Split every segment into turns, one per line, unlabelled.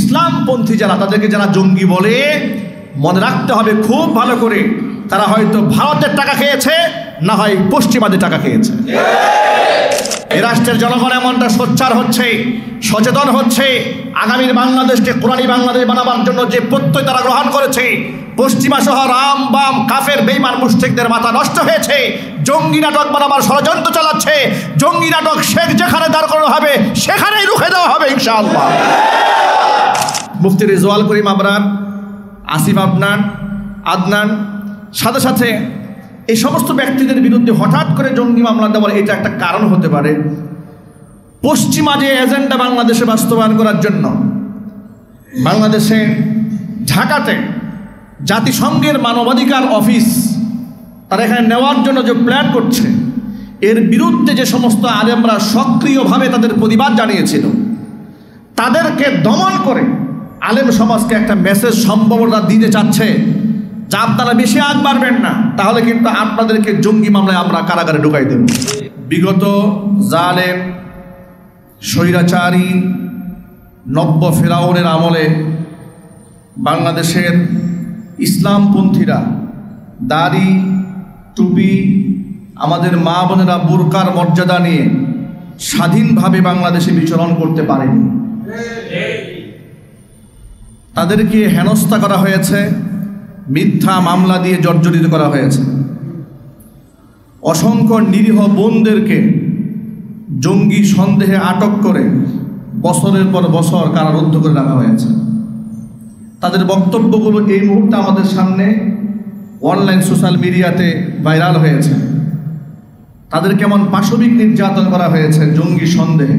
ইসলামপন্থী যারা, তাদেরকে যারা জঙ্গি বলে, মনে রাখতে হবে খুব ভালো করে, তারা হয়তো ভারতের টাকা খেয়েছে, না হয় পশ্চিমাদের টাকা খেয়েছে। এই রাষ্ট্রের জনগণ এমনটা সোচ্চার হচ্ছে, সচেতন হচ্ছে, আগামীর বাংলাদেশকে কোরআনী বাংলাদেশ বানাবার জন্য যে প্রত্যয় তারা গ্রহণ করেছে, পশ্চিমা সহ রাম বাম কাফের বেঈমান মুশরিকদের মাথা নষ্ট হয়েছে, জঙ্গি নাটক বানাবার ষড়যন্ত্র চালাচ্ছে। জঙ্গি নাটক শেখ যেখানে দাঁড় করানো হবে সেখানেই রুখে দেওয়া হবে ইনশাআল্লাহ। মুফতি রেজওয়াল করিম আবরার, আসিফ আদনান, সাথে সাথে এই সমস্ত ব্যক্তিদের বিরুদ্ধে হঠাৎ করে জঙ্গি মামলা দেওয়ার এটা একটা কারণ হতে পারে। পশ্চিমা যে এজেন্ডা বাংলাদেশে বাস্তবায়ন করার জন্য, বাংলাদেশে ঢাকাতে জাতিসংঘের মানবাধিকার অফিস তারা এখানে নেওয়ার জন্য যে প্ল্যান করছে, এর বিরুদ্ধে যে সমস্ত আলেমরা সক্রিয়ভাবে তাদের প্রতিবাদ জানিয়েছিল, তাদেরকে দমন করে আলেম সমাজকে একটা মেসেজ সম্ভাবনা দিতে চাচ্ছে যে আপনারা বেশি আগ বাড়বেন না, তাহলে কিন্তু আপনাদেরকে জঙ্গি মামলায় আমরা কারাগারে ঢুকাই দেব। বিগত জালেম স্বৈরাচারী নব্য ফেরাউনের আমলে বাংলাদেশের ইসলামপন্থীরা দাড়ি টুপি, আমাদের মা বোনেরা বুরকার মর্যাদা নিয়ে স্বাধীনভাবে বাংলাদেশে বিচরণ করতে পারেনি। তাদেরকে হেনস্থা করা হয়েছে, মিথ্যা মামলা দিয়ে জর্জরিত করা হয়েছে। অসংখ্য নিরীহ বোনদেরকে জঙ্গি সন্দেহে আটক করে বছরের পর বছর কারারুদ্ধ করে রাখা হয়েছে। তাদের বক্তব্যগুলো এই মুহূর্তে আমাদের সামনে অনলাইন সোশ্যাল মিডিয়াতে ভাইরাল হয়েছে। তাদের কেমন পাশবিক নির্যাতন করা হয়েছে জঙ্গি সন্দেহে।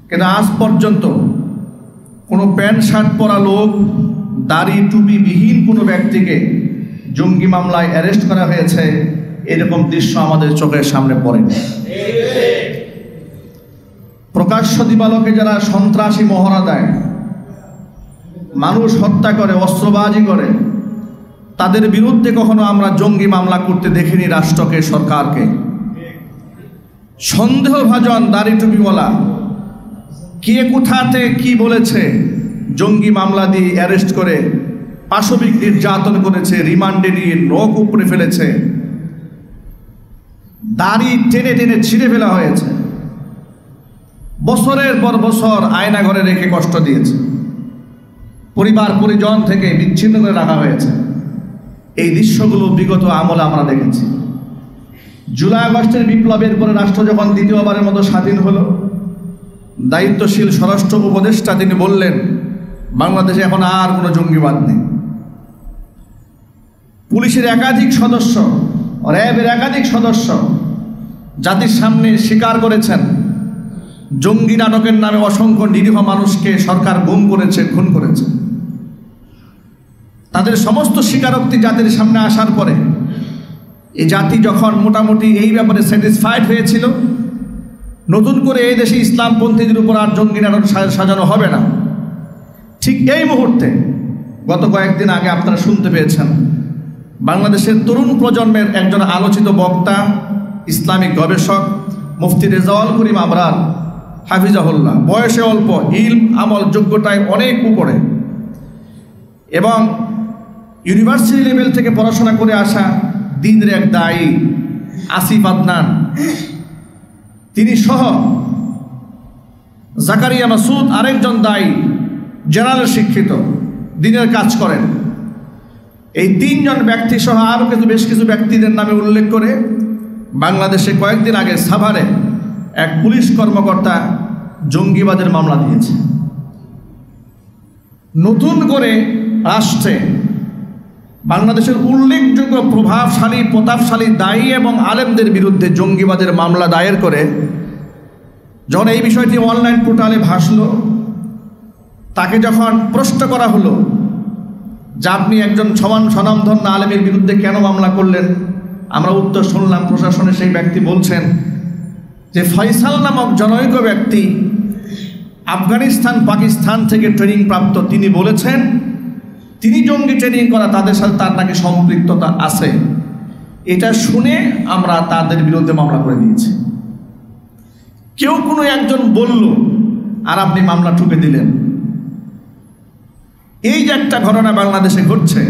কিন্তু আজ পর্যন্ত কোনো প্যান্ট শার্ট পরা লোক, দাড়ি টুপি বিহীন কোনো ব্যক্তিকে জঙ্গি মামলায় অ্যারেস্ট করা হয়েছে, এরকম দৃশ্য আমাদের চোখের সামনে পড়েনি। প্রকাশ্য দিবালোকে যারা সন্ত্রাসী মহড়া দেয়, মানুষ হত্যা করে, অস্ত্রবাজি করে, তাদের বিরুদ্ধে কখনো আমরা জঙ্গি মামলা করতে দেখিনি রাষ্ট্রকে, সরকারকে। সন্দেহভাজন দাড়ি টুপিওয়ালা কে কোথাতে কি বলেছে, জঙ্গি মামলা দিয়ে অ্যারেস্ট করে পাশবিক নির্যাতন করেছে, রিমান্ডে নিয়ে নখ উপড়ে ফেলেছে, দাড়ি টেনে টেনে ছিঁড়ে ফেলা হয়েছে, বছরের পর বছর আয়না ঘরে রেখে কষ্ট দিয়েছে, পরিবার পরিজন থেকে বিচ্ছিন্ন করে রাখা হয়েছে। এই দৃশ্যগুলো বিগত আমলে আমরা দেখেছি। জুলাই আগস্টের বিপ্লবের পরে রাষ্ট্র যখন দ্বিতীয়বারের মতো স্বাধীন হলো, দায়িত্বশীল স্বরাষ্ট্র উপদেষ্টা তিনি বললেন বাংলাদেশে এখন আর কোনো জঙ্গিবাদ নেই। পুলিশের একাধিক সদস্য, র্যাবের একাধিক সদস্য জাতির সামনে স্বীকার করেছেন জঙ্গি নাটকের নামে অসংখ্য নিরীহ মানুষকে সরকার গুম করেছে, খুন করেছে। তাদের সমস্ত স্বীকারোক্তি জাতির সামনে আসার পরে এই জাতি যখন মোটামুটি এই ব্যাপারে স্যাটিসফাইড হয়েছিল, নতুন করে এই দেশে ইসলামপন্থীদের উপর আর জঙ্গি নাটক সাজানো হবে না, ঠিক এই মুহূর্তে গত কয়েকদিন আগে আপনারা শুনতে পেয়েছেন বাংলাদেশের তরুণ প্রজন্মের একজন আলোচিত বক্তা, ইসলামিক গবেষক মুফতি রেজওয়াল করিম আবরার হাফিজাহুল্লাহ, বয়সে অল্প, ইলম আমল যোগ্যতায় অনেক উপরে এবং ইউনিভার্সিটি লেভেল থেকে পড়াশোনা করে আসা দ্বীনের এক দায়ী আসিফ আদনান, তিনি সহ জাকারিয়া মাসুদ আরেকজন দায়ী, জেনারেল শিক্ষিত, দ্বীনের কাজ করেন। এই তিনজন ব্যক্তি সহ আরও বেশ কিছু ব্যক্তিদের নামে উল্লেখ করে বাংলাদেশে কয়েকদিন আগে সাভারে এক পুলিশ কর্মকর্তা জঙ্গিবাদের মামলা দিয়েছে। নতুন করে রাষ্ট্রে বাংলাদেশের উল্লেখযোগ্য প্রভাবশালী প্রতাপশালী দায়ী এবং আলেমদের বিরুদ্ধে জঙ্গিবাদের মামলা দায়ের করে যখন এই বিষয়টি অনলাইন পোর্টালে ভাসল, তাকে যখন প্রশ্ন করা হলো যে আপনি একজন স্বনামধন্য আলেমের বিরুদ্ধে কেন মামলা করলেন, আমরা উত্তর শুনলাম প্রশাসনের সেই ব্যক্তি বলছেন যে ফয়সাল নামক জনৈক ব্যক্তি আফগানিস্তান পাকিস্তান থেকে ট্রেনিং প্রাপ্ত, তিনি বলেছেন তিনি জঙ্গি ট্রেনিং করা তাদের সাথে তার নাকি সম্পৃক্ততা আছে। এটা শুনে আমরা তাদের বিরুদ্ধে মামলা করে দিয়েছি। কেউ কোনো একজন বলল আর আপনি মামলা ঠুকে দিলেন। এই যে একটা ঘটনা বাংলাদেশে ঘটছে,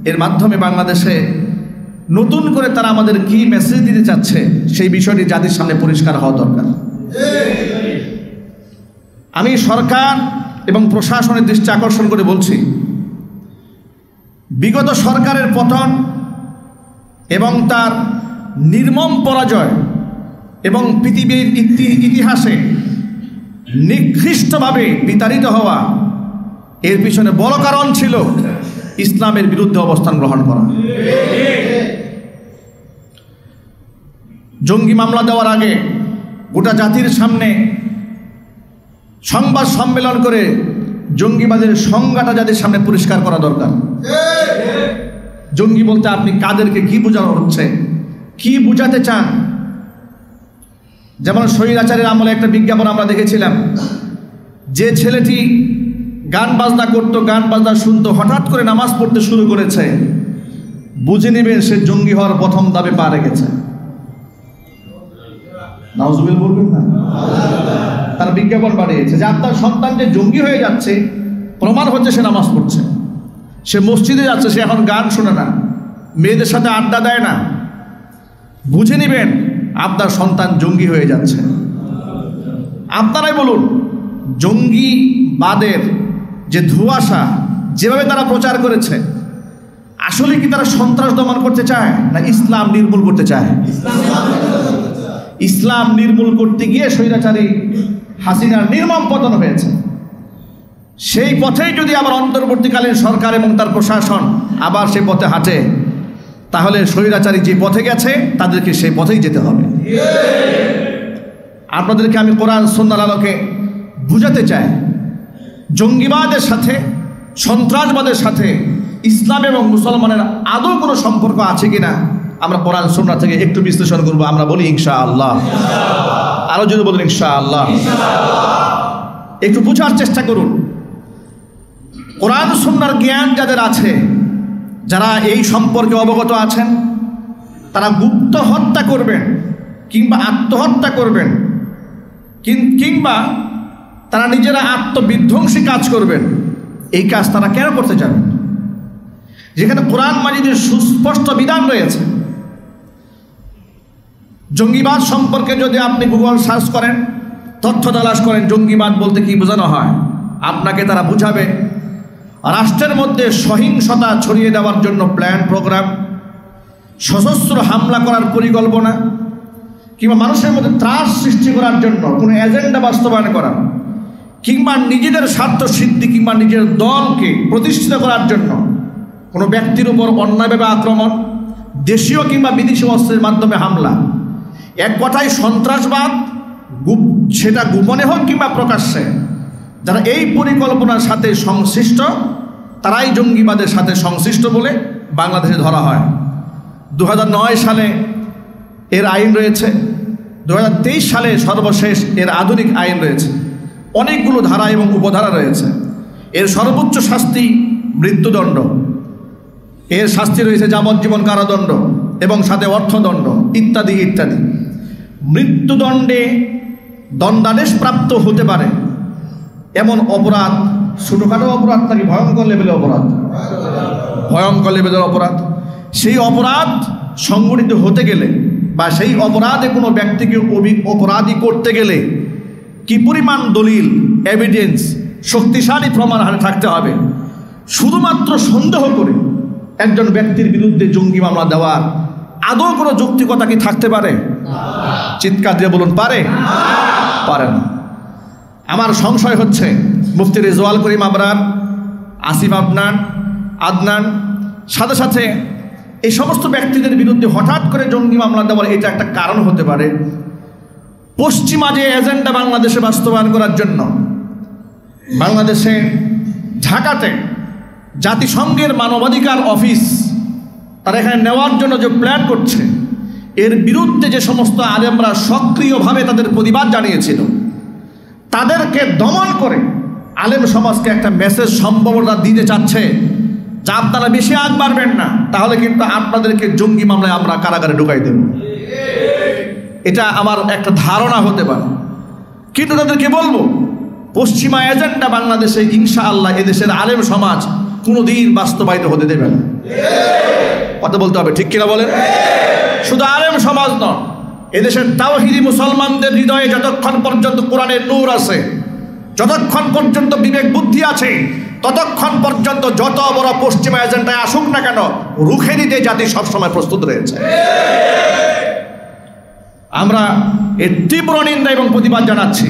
এর মাধ্যমে বাংলাদেশে নতুন করে তারা আমাদের কি মেসেজ দিতে চাচ্ছে সেই বিষয়টি জাতির সামনে পরিষ্কার হওয়া দরকার। আমি সরকার এবং প্রশাসনের দৃষ্টি আকর্ষণ করে বলছি, বিগত সরকারের পতন এবং তার নির্মম পরাজয় এবং পৃথিবীর ইতিহাসে নিকৃষ্টভাবে বিতাড়িত হওয়া, এর পিছনে বড় কারণ ছিল ইসলামের বিরুদ্ধে অবস্থান গ্রহণ করা। জঙ্গি মামলা দেওয়ার আগে গোটা জাতির সামনে সংবাদ সম্মেলন করে জঙ্গিবাদের সংজ্ঞাটা জাতির সামনে পরিষ্কার করা দরকার। জঙ্গি বলতে আপনি কাদেরকে কি বোঝানো হচ্ছে, কি বুঝাতে চান? যেমন স্বৈরাচারের আমলে একটা বিজ্ঞাপন আমরা দেখেছিলাম, যে ছেলেটি গান বাজনা করতো, গান বাজনা শুনতো, হঠাৎ করে নামাজ পড়তে শুরু করেছে, বুঝে নেবেন সে জঙ্গি হওয়ার প্রথম ধাপে পা রেখেছে। নাউজুবিল বলবেন না? তার বিজ্ঞাপন বাড়িয়েছে যে আপনার সন্তান যে জঙ্গি হয়ে যাচ্ছে, প্রমাণ হচ্ছে সে নামাজ পড়ছে, সে মসজিদে যাচ্ছে, সে এখন গান শোনে না, মেয়েদের সাথে আড্ডা দেয় না। বুঝে নেবেন আপনার সন্তান জঙ্গি হয়ে যাচ্ছে। আপনারাই বলুন, জঙ্গিবাদের যে ধোঁয়াশা যেভাবে তারা প্রচার করেছে, আসলে কি তারা সন্ত্রাস দমন করতে চায় না ইসলাম নির্মূল করতে চায়? ইসলাম নির্মূল করতে গিয়ে স্বৈরাচারী হাসিনার নির্মম পতন হয়েছে। সেই পথেই যদি আবার অন্তর্বর্তীকালীন সরকার এবং তার প্রশাসন আবার সেই পথে হাঁটে, তাহলে স্বৈরাচারী যে পথে গেছে তাদেরকে সেই পথেই যেতে হবে। আপনাদেরকে আমি কোরআন সুন্নাহর আলোকে বুঝাতে চাই, জঙ্গিবাদের সাথে, সন্ত্রাসবাদের সাথে ইসলাম এবং মুসলমানের আদৌ কোনো সম্পর্ক আছে কিনা আমরা কোরআন সুন্নাহ থেকে একটু বিশ্লেষণ করবো। আমরা বলি ইনশাআল্লাহ, আরো যদি বলেন ইনশাআল্লাহ। একটু বোঝার চেষ্টা করুন, কোরআন সুন্নাহর জ্ঞান যাদের আছে, যারা এই সম্পর্কে অবগত আছেন, তারা গুপ্ত হত্যা করবেন কিংবা আত্মহত্যা করবেন, কিংবা তারা নিজেরা আত্মবিধ্বংসী কাজ করবেন, এই কাজ তারা কেন করতে যাবেন? যেখানে কোরআন মাজিদের সুস্পষ্ট বিধান রয়েছে। জঙ্গিবাদ সম্পর্কে যদি আপনি গুগল সার্চ করেন, তথ্য তালাশ করেন, জঙ্গিবাদ বলতে কি বোঝানো হয়, আপনাকে তারা বুঝাবে রাষ্ট্রের মধ্যে সহিংসতা ছড়িয়ে দেওয়ার জন্য প্ল্যান প্রোগ্রাম, সশস্ত্র হামলা করার পরিকল্পনা, কিংবা মানুষের মধ্যে ত্রাস সৃষ্টি করার জন্য কোনো এজেন্ডা বাস্তবায়ন করা, কিংবা নিজেদের স্বার্থ সিদ্ধি কিংবা নিজের দলকে প্রতিষ্ঠিত করার জন্য কোনো ব্যক্তির উপর অন্যায়ভাবে আক্রমণ, দেশীয় কিংবা বিদেশি অস্ত্রের মাধ্যমে হামলা, এক কথায় সন্ত্রাসবাদ, সেটা গোপনে হোক কিংবা প্রকাশ্যে, যারা এই পরিকল্পনার সাথে সংশ্লিষ্ট তারাই জঙ্গিবাদের সাথে সংশ্লিষ্ট বলে বাংলাদেশে ধরা হয়। 2009 সালে এর আইন রয়েছে, 2023 সালে সর্বশেষ এর আধুনিক আইন রয়েছে, অনেকগুলো ধারা এবং উপধারা রয়েছে। এর সর্বোচ্চ শাস্তি মৃত্যুদণ্ড, এর শাস্তি রয়েছে যাবজ্জীবন কারাদণ্ড এবং সাথে অর্থদণ্ড ইত্যাদি ইত্যাদি। মৃত্যুদণ্ডে দণ্ডাদেশ প্রাপ্ত হতে পারে এমন অপরাধ, ছোটোখাটো অপরাধ নাকি ভয়ঙ্কর লেভেলের অপরাধ? ভয়ঙ্কর লেভেলের অপরাধ। সেই অপরাধ সংগঠিত হতে গেলে বা সেই অপরাধে কোনো ব্যক্তিকে অপরাধী করতে গেলে কি পরিমাণ দলিল, এভিডেন্স, শক্তিশালী প্রমাণ হাতে থাকতে হবে। শুধুমাত্র সন্দেহ করে একজন ব্যক্তির বিরুদ্ধে জঙ্গি মামলা দেওয়ার আদৌ কোনো যৌক্তিকতা কি থাকতে পারে? চিৎকার দিয়ে বলুন, পারে? পারে না। আমার সংশয় হচ্ছে মুফতি রেজওয়াল করিম আবরার, আসিফ আদনান সাথে সাথে এই সমস্ত ব্যক্তিদের বিরুদ্ধে হঠাৎ করে জঙ্গি মামলা দেওয়ার এটা একটা কারণ হতে পারে। পশ্চিমা যে এজেন্ডা বাংলাদেশে বাস্তবায়ন করার জন্য বাংলাদেশে ঢাকাতে জাতিসংঘের মানবাধিকার অফিস তারা এখানে নেওয়ার জন্য যে প্ল্যান করছে, এর বিরুদ্ধে যে সমস্ত আলেমরা সক্রিয়ভাবে তাদের প্রতিবাদ জানিয়েছিল, তাদেরকে দমন করে আলেম সমাজকে একটা মেসেজ সম্ভাবনা দিতে চাচ্ছে যে আপনারা বেশি আগ বাড়বেন না, তাহলে কিন্তু আপনাদেরকে জঙ্গি মামলায় আমরা কারাগারে ঢুকাই দেব। এটা আমার একটা ধারণা হতে পারে। কিন্তু তাদেরকে বলবো, পশ্চিমা এজেন্ডা বাংলাদেশে ইনশাআল্লাহ এদেশের আলেম সমাজ কোনোদিন বাস্তবায়িত হতে দেবে না। কথা বলতে হবে, ঠিক কিনা বলেন? শুধু আলেম সমাজ নয়, এদেশের তাওহীদি মুসলমানদের হৃদয়ে যতক্ষণ পর্যন্ত কোরআনের নূর আছে, যতক্ষণ পর্যন্ত বিবেক বুদ্ধি আছে, ততক্ষণ পর্যন্ত যত বড় পশ্চিমা এজেন্ডায় আসুক না কেন রুখে দিতে জাতি সবসময় প্রস্তুত রয়েছে। আমরা এর তীব্র নিন্দা এবং প্রতিবাদ জানাচ্ছি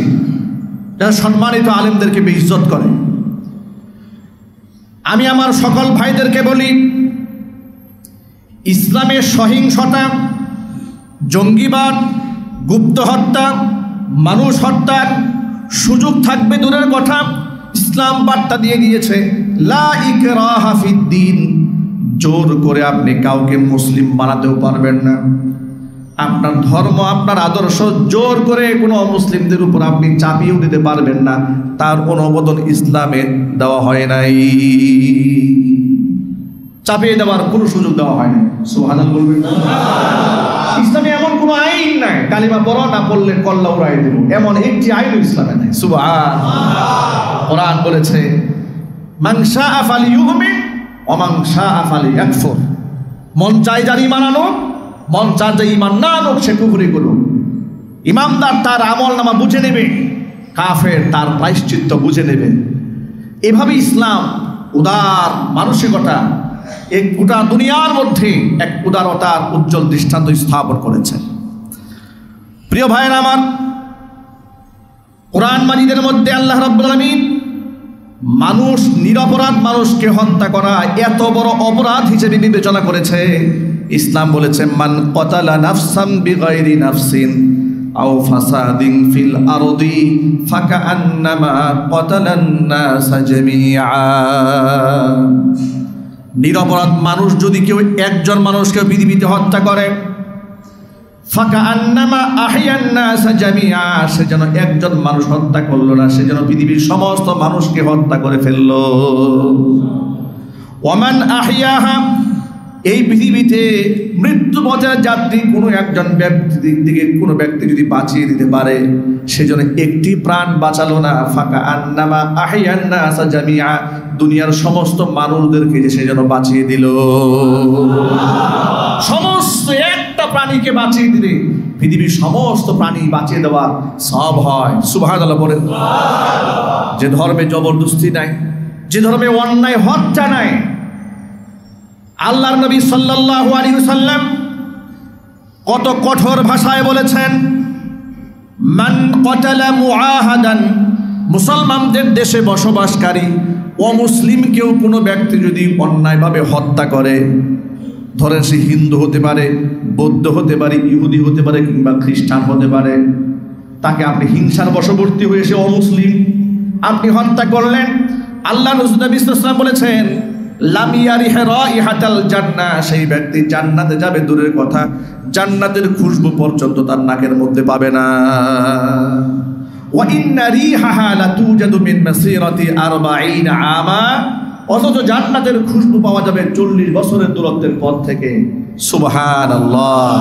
যারা সম্মানিত আলেমদেরকে বেইজ্জত করে। আমি আমার সকল ভাইদেরকে বলি, ইসলামের সহিংসতা, জঙ্গিবাদ, গুপ্ত হত্যা, মানুষ হত্যার সুযোগ থাকবে দূরের কথা, ইসলাম বার্তা দিয়ে দিয়েছে লা ইকরাহা ফিদ্দিন, জোর করে আপনি কাউকে মুসলিম বানাতেও পারবেন না। আপনার ধর্ম, আপনার আদর্শ জোর করে কোনো মুসলিমদের উপর আপনি চাপিয়েও দিতে পারবেন না, তার অনুমোদন ইসলামে দেওয়া হয় নাই। চাপিয়ে দেওয়ার কোনো সুযোগ দেওয়া হয় না। সুবহানাল্লাহ বলবেন। ইসলামে এমন কোনো আইন নাই কালিমা পড়ো না পড়লে কল্লা উড়াই দেব, এমন একটি আইন ইসলামে নাই। সুবহানাল্লাহ। কোরআন বলেছে মান শাআ ফালিয়ুমিন ওয়া মান শাআ ফালিয়াকফুর, মন চায় যার ঈমান আনুক, মন চায় যে ঈমান না আনুক সে কুফরি করুক। ইমানদার তার আমলনামা বুঝে নেবে, কাফের তার প্রায়শ্চিত্ত বুঝে নেবে। এভাবে ইসলাম উদার মানসিকতা এক গোটা দুনিয়ার মধ্যে এক উদারতার উজ্জ্বল দৃষ্টান্ত স্থাপন করেছে। প্রিয় ভাইয়েরা আমার, কোরআন মাজিদের মধ্যে আল্লাহ রাব্বুল আলামিন মানুষ, নিরপরাধ মানুষকে হত্যা করা এত বড় অপরাধ হিসেবে বিবেচনা করেছে। ইসলাম বলেছে মান কতালা নাফসান বিগাইরি নাফসিন আও ফাসাদিন ফিল আরদি ফাকান্নামা কতালান নাস জামিআ। নিরপরাধ মানুষ যদি কেউ একজন মানুষকে পৃথিবীতে হত্যা করে, ফাকান্নামা আহইয়ান নাস জামিআ, সে যেন একজন মানুষ হত্যা করলো না, সে যেন পৃথিবীর সমস্ত মানুষকে হত্যা করে ফেললো। ওয়ামান আহইয়াহা, এই পৃথিবীতে মৃত্যুপথের যাত্রী কোনো একজন ব্যক্তি যদি বাঁচিয়ে দিতে পারে, সেজন্য একটি প্রাণ বাঁচালো না, ফাকা আন্নামা আহইয়ান নাস জামিআ, দুনিয়ার সমস্ত মানুষদেরকে যে সে যেন বাঁচিয়ে দিল। সমস্ত একটা প্রাণীকে বাঁচিয়ে দিলে পৃথিবীর সমস্ত প্রাণী বাঁচিয়ে দেওয়ার সব হয়। সুবহানাল্লাহ বলেন। যে ধর্মে জবরদস্তি নাই, যে ধর্মে অন্যায় হত্যা নাই, আল্লাহর নবী সাল্লাল্লাহু আলাইহি ওয়াসাল্লাম কত কঠোর ভাষায় বলেছেন, মান কতালা মুআহাদান, মুসলমানদের দেশে বসবাসকারী অমুসলিম কেউ কোনো ব্যক্তি যদি অন্যায়ভাবে হত্যা করে, ধরেন সে হিন্দু হতে পারে, বৌদ্ধ হতে পারে, ইহুদি হতে পারে, কিংবা খ্রিস্টান হতে পারে, তাকে আপনি হিংসার বশবর্তী হয়ে সে অমুসলিম আপনি হত্যা করলেন, আল্লাহ রাসূল নবী সাল্লাল্লাহু আলাইহি ওয়াসাল্লাম বলেছেন লাম ইয়ারিহ রাইহাতাল জান্নাহ, সেই ব্যক্তি জান্নাতে যাবে দূরের কথা, জান্নাতের খুশবু পর্যন্ত তার নাকের মধ্যে পাবে না। ওয়া ইন্না রিহাহা লাতুজাদু মিন মাসিরাতি 40 আমা, অথচ জান্নাতের খুশবু পাওয়া যাবে 40 বছরের দূরত্বের পথ থেকে। সুবহানাল্লাহ।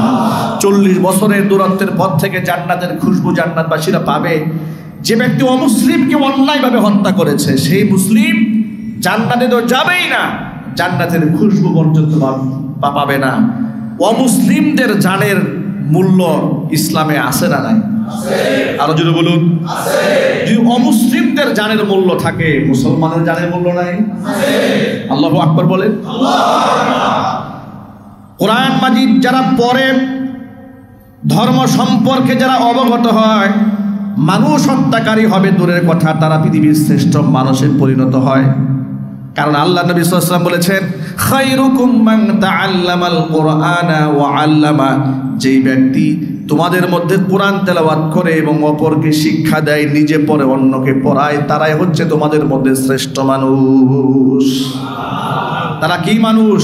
40 বছরের দূরত্বের পথ থেকে জান্নাতের খুশবু জান্নাতবাসীরা পাবে। যে ব্যক্তি অমুসলিমকে অন্যায়ভাবে হত্যা করেছে, সেই মুসলিম জান্নাতে তো যাবেই না, জান্নাতের খুশবু পর্যন্ত পাবে না। অমুসলিমদের জানের মূল্য ইসলামে আছে না নাই? আরো যদি বলুন, যদি অমুসলিমদের জানের মূল্য থাকে, মুসলমানের জানের মূল্য নাই? আল্লাহু আকবার বলেন। কোরআন মাজিদ যারা পড়ে, ধর্ম সম্পর্কে যারা অবগত হয়, মানুষ হত্যাকারী হবে দূরের কথা, তারা পৃথিবীর শ্রেষ্ঠ মানুষে পরিণত হয়। কারণ আল্লাহ নবী সাল্লাল্লাহু আলাইহি ওয়াসাল্লাম বলেছেন খায়রুকুম মান তাআল্লামাল কুরআনা ওয়া আল্লামা, যেই ব্যক্তি তোমাদের মধ্যে কোরআন তেলাওয়াত করে এবং অপরকে শিক্ষা দেয়, নিজে পড়ে অন্যকে পড়ায়, তারাই হচ্ছে তোমাদের মধ্যে শ্রেষ্ঠ মানুষ। তারা কি মানুষ?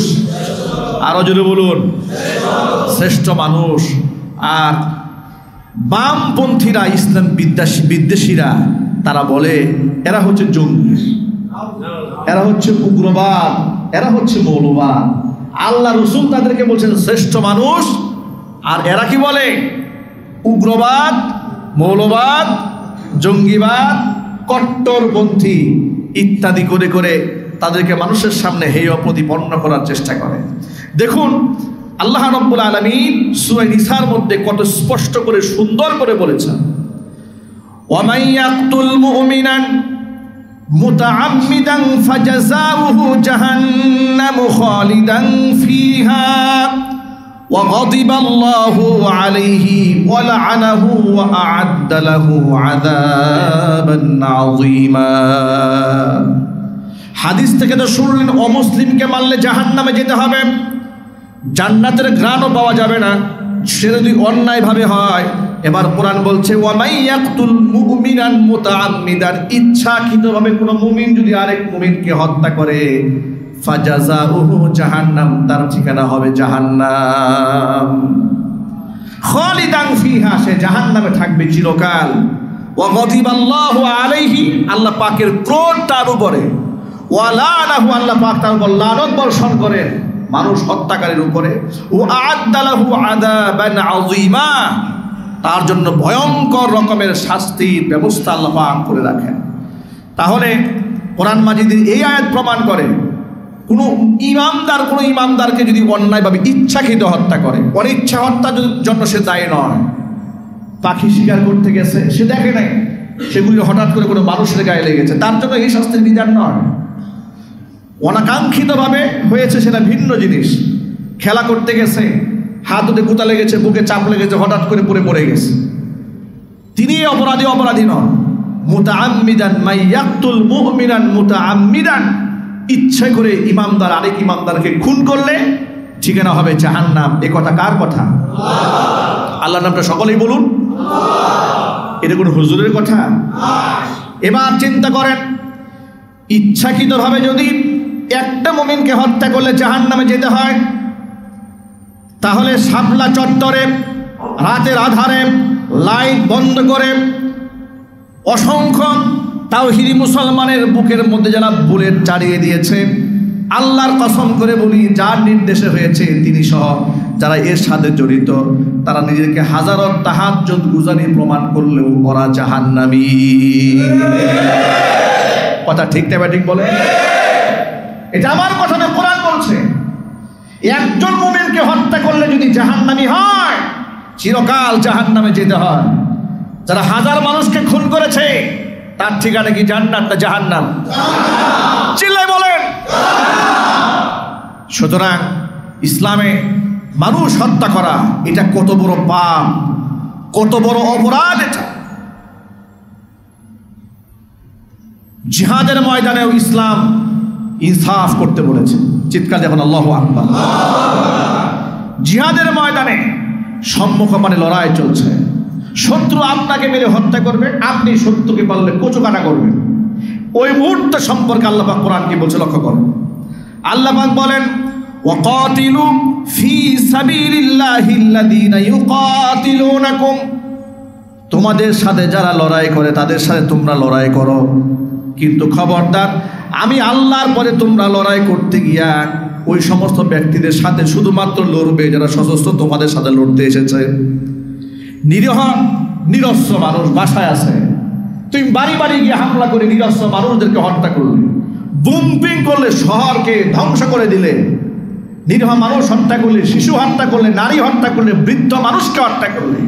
আরো জোরে বলুন, শ্রেষ্ঠ মানুষ। আর বামপন্থীরা, ইসলাম বিদ্বেষীরা, তারা বলে এরা হচ্ছে জঙ্গি, এরা হচ্ছে উগ্রবাদ, এরা হচ্ছে মৌলবাদ। আল্লাহ রাসূল তাদেরকে বলছেন শ্রেষ্ঠ মানুষ, আর এরা কি বলে? উগ্রবাদ, মৌলবাদ, জঙ্গিবাদ, কট্টরপন্থী ইত্যাদি করে করে তাদেরকে মানুষের সামনে হেয় প্রতিপন্ন করার চেষ্টা করে। দেখুন আল্লাহ রাব্বুল আলামিন সূরা নিসার মধ্যে কত স্পষ্ট করে সুন্দর করে বলেছেন, ওয়ামান ইয়াকতুল মুমিনান মুতাআম্মিদান ফাজাযাউহু জাহান্নামু খালিদান ফিহা ওয়া গাদিবাল্লাহু আলাইহি ওয়া লা'নাহু ওয়া আ'আদ্দা লাহু আযাবান আযীমা। হাদিস থেকে তো শুনলেন অমুসলিমকে মারলে জাহান্নামে যেতে হবে, জান্নাতের ঘ্রাণও পাওয়া যাবে না, সে যদি অন্যায়ভাবে হয়। এবার কোরআন বলছে ওয়ামাই ইয়াকতুল মুমিনান মুতাআম্মিদান, ইচ্ছাকৃতভাবে কোনো মুমিন যদি আরেক মুমিনকে হত্যা করে, ফাজাযাউহু জাহান্নাম, তার ঠিকানা হবে জাহান্নাম, খালিদান ফিহা, সে জাহান্নামে থাকবে চিরকাল। ওয়া গাদিবাল্লাহু আলাইহি, আল্লাহ পাকের ক্রোধ তার উপরে, ওয়া লা'নাহু, আল্লাহ পাক তার উপর লানত বর্ষণ করেন মানুষ হত্যাকারীর উপরে, ও আ'আদ্দা লাহু আযাবান আযীমা, তার জন্য ভয়ঙ্কর রকমের শাস্তির ব্যবস্থা আল্লাহ পাক করে রাখেন। তাহলে কোরআন মাজিদের এই আয়াত প্রমাণ করে কোনো ইমামদারকে যদি অন্যায়ভাবে ইচ্ছাকৃত হত্যা করে, অনিচ্ছা হত্যার জন্য সে দায়ী নয়। পাখি শিকার করতে গেছে, সে দেখে নাই, সেগুলি হঠাৎ করে কোনো মানুষের গায়ে লেগেছে, তার জন্য এই শাস্তির বিধান নয়। অনাকাঙ্ক্ষিতভাবে হয়েছে সেটা ভিন্ন জিনিস। খেলা করতে গেছে, হাত দুটো গুতা লেগেছে, বুকে চাপ লেগেছে, হঠাৎ করে পড়ে মরে গেছে, তিনি অপরাধী নন। মুতাআম্মিদান মাই ইয়াকতুল মুমিনান মুতাআম্মিদান, ইচ্ছা করে ইমামদার আরেক ইমামদারকে খুন করলে ঠিকানা হবে জাহান্নাম। এ কথা কার কথা? আল্লাহর নামটা সকলেই বলুন। এটা কোনো হুজুরের কথা? এবার চিন্তা করেন, ইচ্ছাকৃতভাবে যদি একটা মুমিনকে হত্যা করলে জাহান্নামে যেতে হয়, তাহলে শাপলা চত্বরে রাতের আধারে লাইট বন্ধ করে অসংখ্য তাওহীদি মুসলমানের বুকের মধ্যে যারা বুলেট চালিয়ে দিয়েছে, আল্লাহর কসম করে বলি যার নির্দেশে হয়েছে তিনি সহ যারা এর সাথে জড়িত, তারা নিজেকে হাজারো তাহাজ্জুদ গুজারি প্রমাণ করলেও ওরা জাহান্নামী। কথা ঠিক না ঠিক বলে? এটা আমার কথা না, কোরআন বলছে। একজন মুমিনকে হত্যা করলে যদি জাহান্নামী হয়, চিরকাল জাহান্নামে যেতে হয়। যারা হাজার মানুষকে খুন করেছে তার ঠিকানা কি জান্নাত না জাহান্নাম? চিল্লায় বলেন। সুতরাং ইসলামে মানুষ হত্যা করা এটা কত বড় পাপ, কত বড় অপরাধ এটা। জিহাদের ময়দানেও ইসলাম ইনসাফ করতে বলেছে। চিৎকার যখন আল্লাহু আকবার। জিহাদের ময়দানে সম্মুখপানে লড়াই চলছে, শত্রু আপনাকে মেরে হত্যা করবে, আপনি শত্রুকে পারলে কচু কাটা করবেন। ওই মুহূর্ত সম্পর্কে আল্লাহ পাক কোরআন কি বলছে লক্ষ্য করুন। আল্লাহ পাক বলেন ওয়াকাতিলু ফি সাবিলিল্লাহিল্লাযীনা ইউকাতিলুনাকুম, তোমাদের সাথে যারা লড়াই করে তাদের সাথে তোমরা লড়াই করো, কিন্তু খবরদার আমি আল্লাহর পরে তোমরা লড়াই করতে গিয়া ওই সমস্ত ব্যক্তিদের সাথে শুধুমাত্র লড়বে যারা সশস্ত্র তোমাদের সাথে লড়তে এসেছে। নিরীহ নিরস্ত্র মানুষ বাসায় আছে, তুমি বাড়ি বাড়ি গিয়ে হামলা করে নিরস্ত্র মানুষদেরকে হত্যা করলে, বুমপিং করলে, শহরকে ধ্বংস করে দিলে, নিরীহ মানুষ হত্যা করলে, শিশু হত্যা করলে, নারী হত্যা করলে, বৃদ্ধ মানুষকে হত্যা করলে,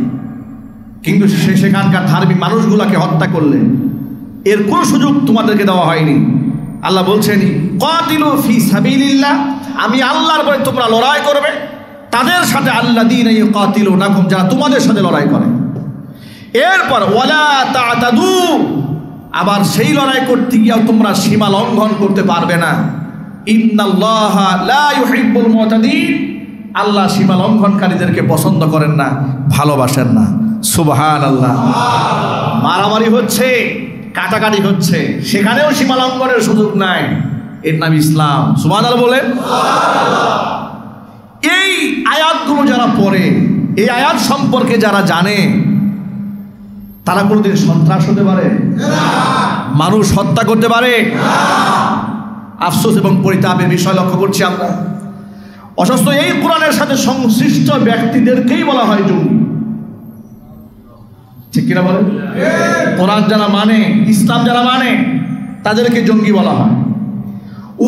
কিন্তু সেখানকার ধার্মিক মানুষগুলাকে হত্যা করলে, এর কোনো সুযোগ তোমাদেরকে দেওয়া হয়নি। আল্লাহ বলছেন কাতিলু ফি সাবিলিল্লাহ, আমি আল্লাহর পরে তোমরা লড়াই করবে তাদের সাথে, আল্লাযীনা ইউকাতিলুনাকুম, যারা তোমাদের সাথে লড়াই করে। এরপর ওয়ালা তা'তাদু, আবার সেই লড়াই করতে গিয়েও তোমরা সীমা লঙ্ঘন করতে পারবে না। ইন্নাল্লাহা লা ইউহিব্বুল মুতাদিন, আল্লাহ সীমা লঙ্ঘনকারীদেরকে পছন্দ করেন না, ভালোবাসেন না। সুবহানাল্লাহ। মারামারি হচ্ছে, কাটাকাটি হচ্ছে, সেখানেও সীমা লঙ্ঘনের সুযোগ নাই, এর নাম ইসলাম। সুবহানাল্লাহ বলেন। এই আয়াতগুলো যারা পড়ে, এই আয়াত সম্পর্কে যারা জানে, তারা কোনোদিন সন্ত্রাস হতে পারে না, মানুষ হত্যা করতে পারে না। আফসোস এবং পরিতাপের বিষয় লক্ষ্য করছি আমরা। অথচ এই কোরআনের সাথে সংশ্লিষ্ট ব্যক্তিদেরকেই বলা হয় জঙ্গি। ঠিক কিনা বলেন? কোরআন যারা মানে, ইসলাম যারা মানে, তাদেরকে জঙ্গি বলা হয়।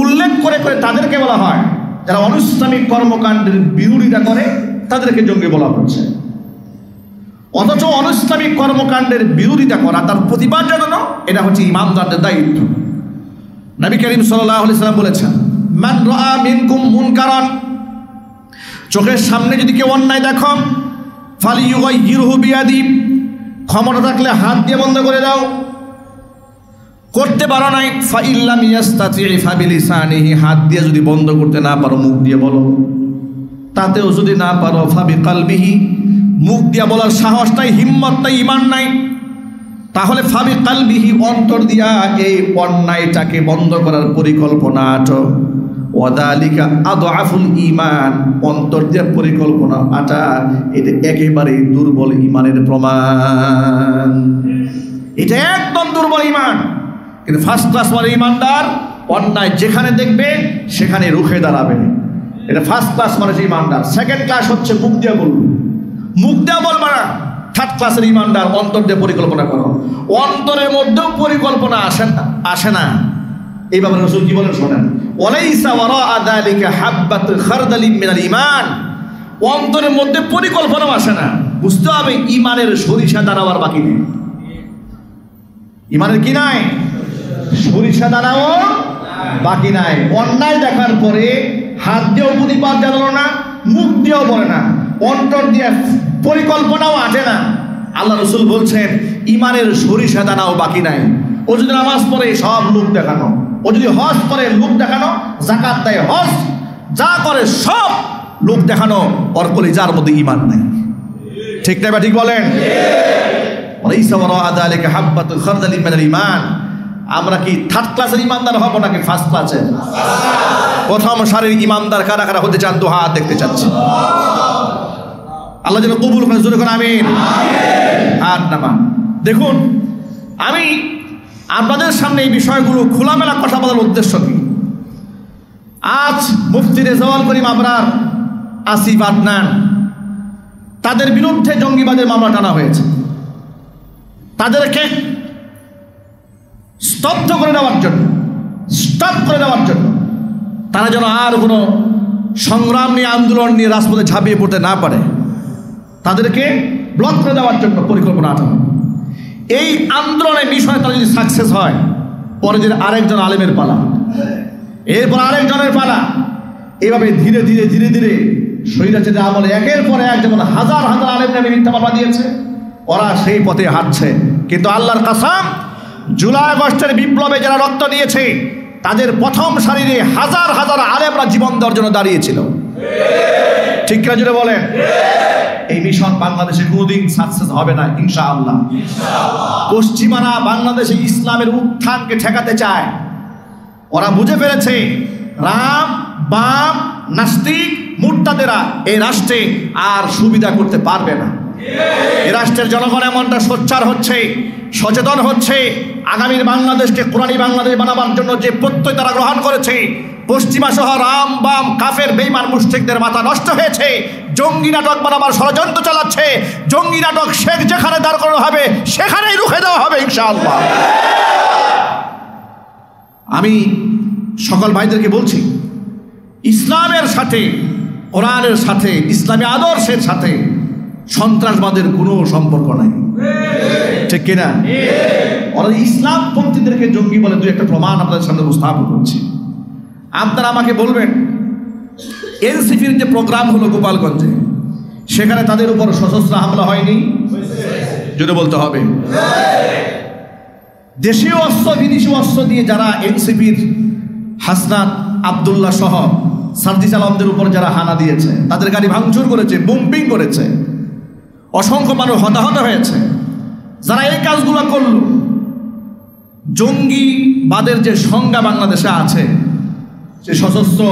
উল্লেখ করে করে তাদেরকে বলা হয় যারা অনিসলামিক কর্মকাণ্ডের বিরোধিতা করে, তাদেরকে জঙ্গি বলা হচ্ছে। অথচ অনিসলামিক কর্মকাণ্ডের বিরোধিতা করা, তার প্রতিবাদ জানানো, এটা হচ্ছে ইমামদারদের দায়িত্ব। নবী করিম সাল্লাল্লাহু আলাইহি সাল্লাম বলেছেন, মান রাআ মিনকুম মুনকারান, চোখের সামনে যদি কেউ অন্যায় দেখো, ফালিয়ুগাইয়িরহু বিয়াদি, ক্ষমতা থাকলে হাত দিয়ে বন্ধ করে দাও। করতে পারো নাই, ফাইল্লাম ইয়াস্তাতি ফাবিলিসানিহি, হাত দিয়ে যদি বন্ধ করতে না পারো মুখ দিয়ে বলো। তাতেও যদি না পারো ফাবিকালবিহি, মুখ দিয়ে বলার সাহস নাই, হিম্মত নাই, ঈমান নাই, তাহলে ফাবিকালবিহি, অন্তর দিয়া এই অন্যায়টাকে বন্ধ করার পরিকল্পনা আটো। ওয়াদালিকা আদআফুল ঈমান, অন্তর দিয়ে পরিকল্পনা আটা, এটা একেবারে দুর্বল ঈমানের প্রমাণ। এটা একদম দুর্বল ঈমান। কিন্তু ফার্স্ট ক্লাস মানে ঈমানদার অন্যায় যেখানে দেখবে সেখানে রুখে দাঁড়াবে, এটা ফার্স্ট ক্লাস মানে ঈমানদার। সেকেন্ড ক্লাস হচ্ছে মুখ দিয়ে বলবো, মুখ দিয়ে বলবা না। থার্ড ক্লাসের ঈমানদার অন্তর দিয়ে পরিকল্পনা করো। অন্তরের মধ্যেও পরিকল্পনা আসে না। এইভাবে রাসূল কি বলেন শোনেন, ওয়ালাইসা ওয়ারাআ যালিকা হাববাতু খারদালিন মিনাল ঈমান, অন্তরের মধ্যে পরিকল্পনাও আসে না। বুঝতে হবে ঈমানের সরিষা দানাও আর বাকি নেই। ঈমানের কি নাই? সরিষা দানাও বাকি নাই। অন্যায় দেখার পরে হাত দিয়েও প্রতিবাদ জানালো না, মুখ দিয়েও বলে না, অন্তর দিয়ে পরিকল্পনাও আসে না। আল্লাহ রাসূল বলছেন ঈমানের সরিষা দানাও বাকি নাই। ও যদি নামাজ পড়ে সব লোক দেখানো, ও যদি হজ করে লোক দেখানো, যাকাত দেয় হজ, যা করে সব লোক দেখানো, ওর কলিজার মধ্যে ঈমান নাই। ঠিক না? ঠিক বলেন। ওয়ালাইসা ওয়ারাআ যালিকা হাববাতুল খারদালিন মিনাল ঈমান। আমরা কি থার্ড ক্লাসের ঈমানদার হব নাকি ফার্স্ট ক্লাসের? প্রথম সারির ঈমানদার কারা কারা হতে চান? দুই হাত দেখতে চাচ্ছি। আল্লাহ যেন কবুল করে, জোরে করে আমিন। হাত নামান। দেখুন, আমি আপনাদের সামনে এই বিষয়গুলো খোলামেলা কথা বলার উদ্দেশ্য কি? আজ মুফতি রেজাউল করিম আবরার, আসিফ আদনান, তাদের বিরুদ্ধে জঙ্গিবাদের মামলা টানা হয়েছে। তাদেরকে স্তব্ধ করে দেওয়ার জন্য, স্টপ করে দেওয়ার জন্য, তারা যেন আর কোনো সংগ্রাম নিয়ে, আন্দোলন নিয়ে রাজপথে ঝাঁপিয়ে পড়তে না পারে, তাদেরকে ব্লক করে দেওয়ার জন্য পরিকল্পনা আটানো। এই আন্দোলনের বিষয়ে তারা যদি সাকসেস হয়, পরে যে আরেকজন আলেমের পালা, এরপর আরেকজনের পালা, এইভাবে ধীরে ধীরে ধীরে ধীরে স্বৈরাচারের আমলে একের পর এক যেমন হাজার হাজার আলেম নামে মিথ্যা মামলা দিয়েছে, ওরা সেই পথে হাঁটছে। কিন্তু আল্লাহর কসম, জুলাই আগস্টের বিপ্লবে যারা রক্ত দিয়েছে, তাদের প্রথম সারিরে হাজার হাজার আলেমরা জীবন দেওয়ার জন্য দাঁড়িয়েছিল। ঠিক না? জুড়ে বলেন। এই মিশন বাংলাদেশে কোনোদিন সাকসেস হবে না ইনশাআল্লাহ। পশ্চিমারা বাংলাদেশে ইসলামের উত্থানকে ঠেকাতে চায়। ওরা বুঝে ফেলেছে রাম, বাম, নাস্তিক, মুরতাদেরা এই রাষ্ট্রে আর সুবিধা করতে পারবে না। এই রাষ্ট্রের জনগণ এমনটা সোচ্চার হচ্ছে, সচেতন হচ্ছে। আগামীর বাংলাদেশকে কোরআনী বাংলাদেশ বানাবার জন্য যে প্রত্যয় তারা গ্রহণ করেছে, পশ্চিমা সহ রাম, বাম, কাফের, বেঈমান, মুশরিকদের মাথা নষ্ট হয়েছে। জঙ্গি নাটক বানাবার ষড়যন্ত্র চালাচ্ছে। জঙ্গি নাটক শেখ যেখানে দাঁড় করানো হবে সেখানেই রুখে দেওয়া হবে ইনশাআল্লাহ। আমি সকল ভাইদেরকে বলছি, ইসলামের সাথে, কোরআনের সাথে, ইসলামী আদর্শের সাথে সন্ত্রাসবাদের কোনো সম্পর্ক নাই। ঠিক কিনা? ওরা ইসলামপন্থীদেরকে জঙ্গি বলে দুই একটা প্রমাণ আপনাদের সামনে উপস্থাপন করছি। আপনারা আমাকে বলবেন, এনসিপির যে প্রোগ্রাম হলো গোপালগঞ্জে, সেখানে তাদের উপর সশস্ত্র হামলা হয়নি? যদি বলতে হবে। দেশীয় অস্ত্র, বিদেশি অস্ত্র দিয়ে যারা এনসিপির হাসনাত আব্দুল্লাহ সহ সার্জিস আলমদের উপর যারা হানা দিয়েছে, তাদের গাড়ি ভাঙচুর করেছে, বোম্বিং করেছে, অসংখ্য মানুষ হতাহত হয়েছে। যারা এই কাজগুলো করল, জঙ্গিবাদের যে সংজ্ঞা বাংলাদেশে আছে, যে সশস্ত্র,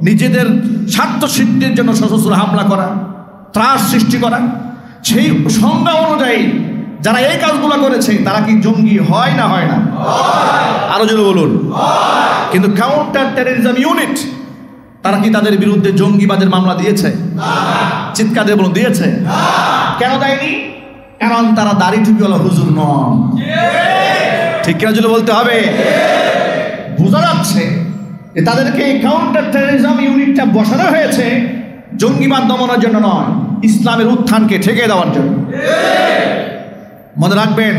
নিজেদের স্বার্থ সিদ্ধির জন্য সশস্ত্র হামলা করা, ত্রাস সৃষ্টি করা, সেই সংজ্ঞা অনুযায়ী যারা এই কাজগুলো করেছে তারা কি জঙ্গি হয় না হয় না? আরো জোরে বলুন। কিন্তু কাউন্টার টেররিজম ইউনিট, তারা কি তাদের বিরুদ্ধে জঙ্গিবাদের মামলা দিয়েছে? চিৎকার দিয়ে বলুন, দিয়েছে। কেন দেয়নি? কারণ তারা দাড়ি টুপিওয়ালা হুজুর নন। ঠিক কিনা যদি বলতে হবে। বোঝা যাচ্ছে যে তাদেরকে কাউন্টার টেররিজম ইউনিটটা বসানো হয়েছে জঙ্গিবাদ দমনের জন্য নয়, ইসলামের উত্থানকে ঠেকে দেওয়ার জন্য। মনে রাখবেন,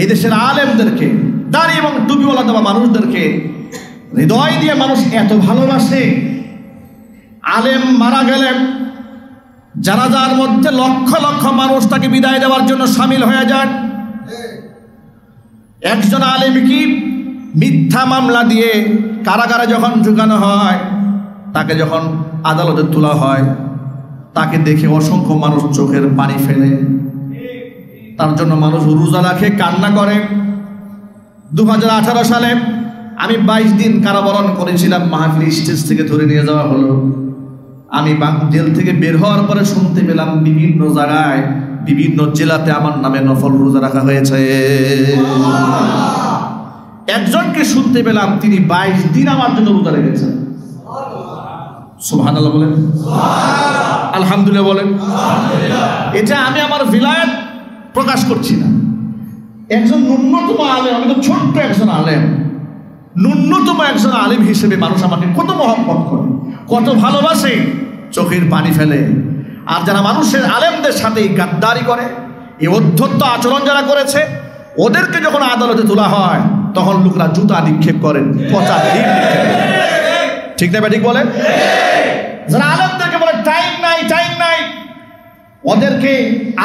এদেশের আলেমদেরকে, দাড়ি এবং টুপিওয়ালা দেওয়া মানুষদেরকে হৃদয় দিয়ে মানুষ এত ভালোবাসে, আলেম মারা গেলেন জানাজার মধ্যে লক্ষ লক্ষ মানুষ তাকে বিদায় দেওয়ার জন্য সামিল হয়ে যান। একজন আলেম কি মিথ্যা মামলা দিয়ে কারাগারে যখন ঢুকানো হয়, তাকে যখন আদালতে তোলা হয়, তাকে দেখে অসংখ্য মানুষ চোখের পানি ফেলে, তার জন্য মানুষ রোজা রাখে, কান্না করে। 2018 সালে আমি 22 দিন কারাবরণ করেছিলাম। মাহফিল স্টেজ থেকে ধরে নিয়ে যাওয়া হলো। আমি জেল থেকে বের হওয়ার পরে শুনতে পেলাম বিভিন্ন জায়গায়, বিভিন্ন জেলাতে আমার নামে নফল রোজা রাখা হয়েছে। একজনকে শুনতে পেলাম তিনি 22 দিন আমার জন্য রোজা রেখেছেন। সুবহানাল্লাহ বলেন, আলহামদুলিল্লাহ বলেন। এটা আমি আমার ভিলায়াত প্রকাশ করছি না। একজন ন্যূনতম আলেম, আমি তো ছোট্ট একজন আলেম, ন্যূনতম একজন আলেম হিসেবে মানুষ আমাকে কত মহব্বত করে, কত ভালোবাসে, চোখের পানি ফেলে। আর যারা মানুষের আলেমদের সাথে গাদ্দারি করে, এই অধ্যত্ত আচরণ যারা করেছে, ওদেরকে যখন আদালতে তোলা হয় তখন লোকরা জুতা নিক্ষেপ করেন, পচা ডিম নিক্ষেপ করেন। ঠিক না ঠিক বলেন? যারা আলেমদেরকে বলে টাইম নাই, টাইম নাই, ওদেরকে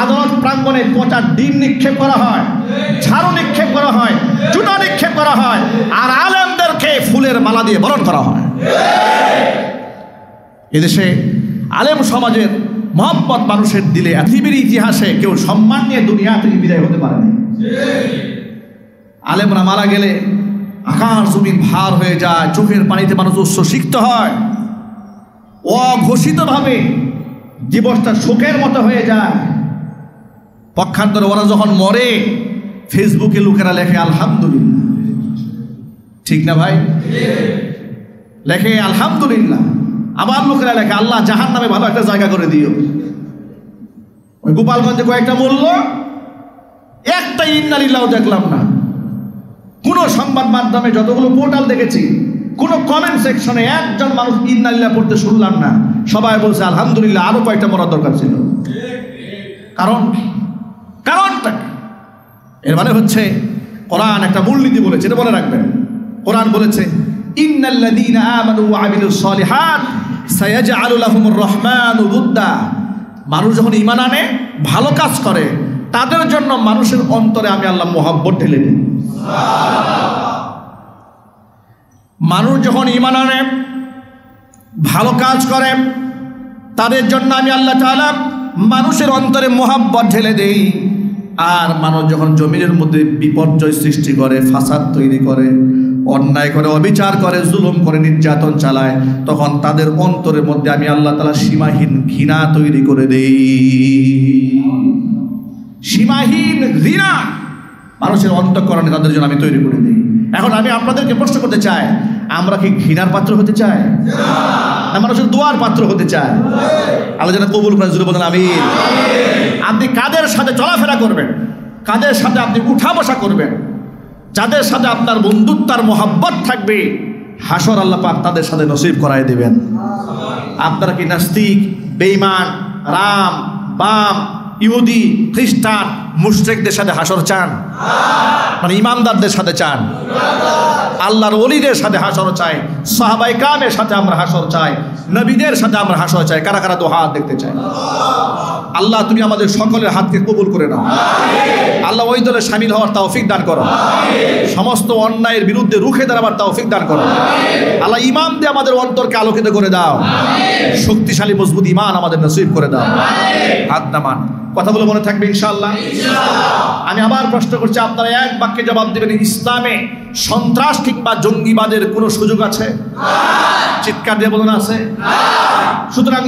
আদালত প্রাঙ্গণে পচা ডিম নিক্ষেপ করা হয়, ঝাড়ু নিক্ষেপ করা হয়, জুতা নিক্ষেপ করা হয়, আর আলেমদেরকে ফুলের মালা দিয়ে বরণ করা হয়। এদেশে আলেম সমাজের মহব্বত মানুষের দিলে, পৃথিবীর ইতিহাসে কেউ সম্মান নিয়ে দুনিয়া থেকে বিদায় হতে পারে না। আলেমরা মারা গেলে আকাশ জমিন ভার হয়ে যায়, চোখের পানিতে মানুষ উচ্ছ্বসিত হয়, অঘোষিতভাবে দিবসটা শোকের মতো হয়ে যায়। পক্ষান্তরে ওরা যখন মরে, ফেসবুকে লোকেরা লেখে আলহামদুলিল্লাহ। ঠিক না ভাই? লেখে আলহামদুলিল্লাহ। আবার লোকেরা লেখে আল্লাহ জাহান্নামে ভালো একটা জায়গা করে দিও। ওই গোপালগঞ্জে কয়েকটা মূল্য, একটা ইন্নালিল্লাহ দেখলাম না। কোন সংবাদ মাধ্যমে যতগুলো পোর্টাল দেখেছি, কোন কমেন্ট সেকশনে একজন মানুষ ইন্নালিল্লাহ পড়তে শুনলাম না। সবাই বলছে আলহামদুলিল্লাহ, আরো কয়েকটা মরার দরকার ছিল। কারণটা এর মানে হচ্ছে কোরআন একটা মূলনীতি বলেছে, এটা মনে রাখবেন। কোরআন বলেছে ইন্নাল্লাযীনা আমানু ওয়া আমিলুস সালিহাত সায়াজআলু লাহুমুর রহমানু উদ্দা। মানুষ যখন ঈমান আনে, ভালো কাজ করে, তাদের জন্য মানুষের অন্তরে আমি আল্লাহ মহব্বত ঢেলে দিই। মানুষ যখন ঈমান আনে, ভালো কাজ করে, তাদের জন্য আমি আল্লাহ তাআলা মানুষের অন্তরে মহব্বত ঢেলে দেই। আর মানুষ যখন জমিনের মধ্যে বিপর্যয় সৃষ্টি করে, ফাসাদ তৈরি করে, অন্যায় করে, অবিচার করে, জুলুম করে, নির্যাতন চালায়, তখন তাদের অন্তরের মধ্যে আমি আল্লাহ তাআলা সীমাহীন ঘৃণা তৈরি করে দেই। সীমাহীন ঘৃণা মানুষের অন্তঃকরণে তাদের জন্য আমি তৈরি করে দিই। এখন আমি আপনাদেরকে প্রশ্ন করতে চাই, আমরা কি ঘৃণার পাত্র হতে চাই, না মানুষের দোয়ার পাত্র হতে চাই? আল্লাহ যেন কবুল করে, জোরে বলেন আমিন। আপনি কাদের সাথে চলাফেরা করবেন, কাদের সাথে আপনি উঠা বসা করবেন, যাদের সাথে আপনার বন্ধুত্বার মহব্বত থাকবে, হাসর আল্লাহ পাক তাদের সাথে নসিব করায় দিবেন। আপনারা কি নাস্তিক, বেঈমান, রাম, বাম, ইহুদি, খ্রিস্টান, মুশরিকদের সাথে হাসর চান? মানে ইমানদারদের সাথে চান? আল্লাহর ওলিদের সাথে হাসর চাই, সাহাবায়ে কেরামের সাথে আমরা হাসর চাই, নবীদের সাথে আমরা হাসর চাই। কারা কারা তো হাত দেখতে চাই? আল্লাহ তুমি আমাদের সকলের হাতকে কবুল করে নাও। আল্লাহ ওই দলে শামিল হওয়ার তৌফিক দান করো। সমস্ত অন্যায়ের বিরুদ্ধে রুখে দাঁড়াবার তৌফিক দান করো। আল্লাহ ঈমান দিয়ে আমাদের অন্তরকে আলোকিত করে দাও। শক্তিশালী মজবুত ঈমান আমাদের নসিব করে দাও। হাত নামান, কথাগুলো মনে থাকবে ইনশাআল্লাহ। আমি আবার প্রশ্ন করছি, আপনারা এক বাক্যে জবাব দেবেন, ইসলামে সন্ত্রাস কিংবা জঙ্গিবাদের কোনো সুযোগ আছে? চিৎকার দিয়ে বলুন আছে। সুতরাং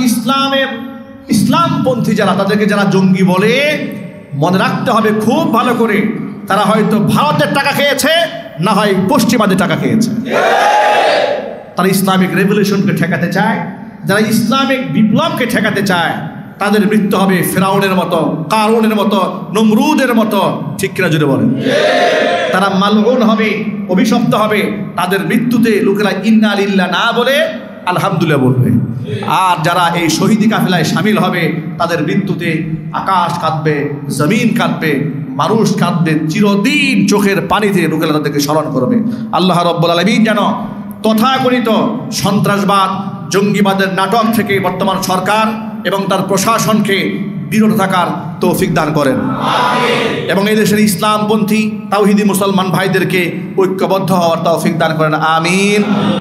ইসলামপন্থী যারা, তাদেরকে যারা জঙ্গি বলে, মনে রাখতে হবে খুব ভালো করে, তারা হয়তো ভারতের টাকা খেয়েছে, না হয় পশ্চিমাদের টাকা খেয়েছে। তারা ইসলামিক রেভলিউশনকে ঠেকাতে চায়, যারা ইসলামিক বিপ্লবকে ঠেকাতে চায়, তাদের মৃত্যু হবে ফিরাউনের মতো, কারুনের মতো, নমরুদের মতো। ঠিক কিনা জুড়ে বলেন? তারা মালউন হবে, অভিশপ্ত হবে। তাদের মৃত্যুতে লোকেরা ইন্না লিল্লাহ না বলে আলহামদুলিল্লাহ বলবে। আর যারা এই শহীদি কাফেলায় শামিল হবে তাদের মৃত্যুতে আকাশ কাঁদবে, জমিন কাঁদবে, মানুষ কাঁদবে, চিরদিন চোখের পানিতে লোকেরা তাদেরকে স্মরণ করবে। আল্লাহ রাব্বুল আলামিন যেন তথাকথিত সন্ত্রাসবাদ, জঙ্গিবাদের নাটক থেকে বর্তমান সরকার এবং তার প্রশাসনকে বিরত থাকার তৌফিক দান করেন এবং এই দেশের ইসলামপন্থী তাওহীদি মুসলমান ভাইদেরকে ঐক্যবদ্ধ হওয়ার তৌফিক দান করেন। আমিন।